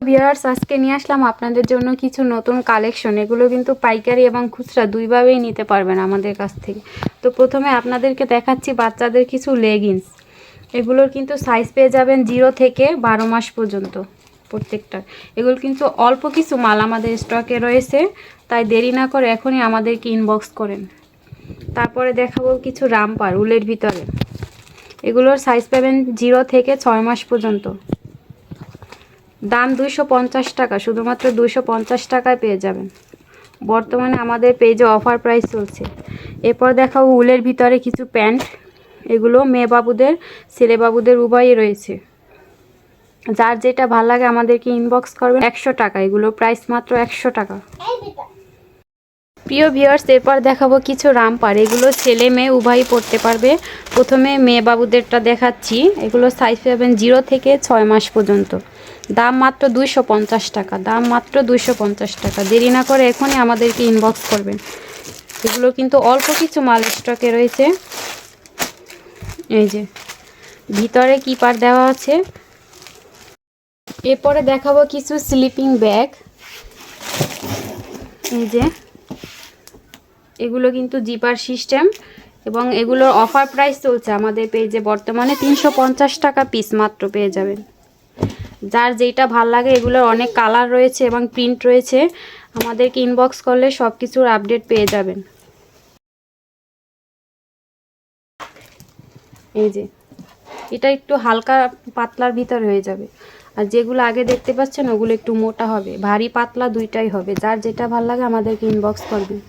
Viewers, আজকে নিয়ে আসলাম আপনাদের জন্য কিছু নতুন কালেকশন। এগুলো কিন্তু পাইকারি এবং খুচরা দুইভাবেই নিতে পারবেন আমাদের কাছ থেকে। তো প্রথমে আপনাদেরকে দেখাচ্ছি বাচ্চাদের কিছু লেগিংস। এগুলোর কিন্তু সাইজ পেয়ে যাবেন 0 থেকে 12 মাস পর্যন্ত প্রত্যেকটা। এগুলো কিন্তু অল্প কিছু মাল আমাদের স্টকে রয়েছে, তাই দেরি না করে এখনই আমাদেরকে ইনবক্স করেন। তারপরে দেখাবো কিছু রামপার উলের ভিতরে। এগুলোর সাইজ পাবেন 0 থেকে 6 মাস পর্যন্ত। দাম 250 টাকা, শুধুমাত্র 250 টাকায় পেয়ে যাবেন। বর্তমানে আমাদের পেজে অফার প্রাইস চলছে। এরপর দেখাবো উলের ভিতরে কিছু প্যান্ট। এগুলো মেয়ে বাবুদের ছেলে বাবুদের উভয়ই রয়েছে। যার যেটা ভালো লাগে আমাদেরকে ইনবক্স করবেন। 100 টাকা, এগুলো প্রাইস মাত্র 100 টাকা। প্রিয় ভিউয়ার্স, এরপর দেখাবো কিছু রামপার। এগুলো ছেলে মেয়ে উভয়ই পড়তে পারবে। প্রথমে মেয়ে বাবুদেরটা দেখাচ্ছি। এগুলো সাইজ পাবেন 0 থেকে 6 মাস পর্যন্ত। দাম মাত্র 250 টাকা, দাম মাত্র 250 টাকা। দেরি না করে এখনই আমাদেরকে ইনবক্স করবেন। এগুলো কিন্তু অল্প কিছু মাল স্টকে রয়েছে। এই যে ভিতরে কিপার দেওয়া আছে। এরপরে দেখাবো কিছু স্লিপিং ব্যাগ। এই যে এগুলো কিন্তু জিপার সিস্টেম এবং এগুলোর অফার প্রাইস চলছে আমাদের পেজে বর্তমানে 350 টাকা পিস মাত্র পেয়ে যাবেন। যার যেটা ভাল লাগে, এগুলোর অনেক কালার রয়েছে এবং প্রিন্ট রয়েছে। আমাদেরকে ইনবক্স করলে সব কিছুর আপডেট পেয়ে যাবেন। এই যে এটা একটু হালকা পাতলার ভিতর হয়ে যাবে, আর যেগুলো আগে দেখতে পাচ্ছেন ওগুলো একটু মোটা হবে, ভারী পাতলা দুইটাই হবে। যার যেটা ভাল লাগে আমাদেরকে ইনবক্স করবেন।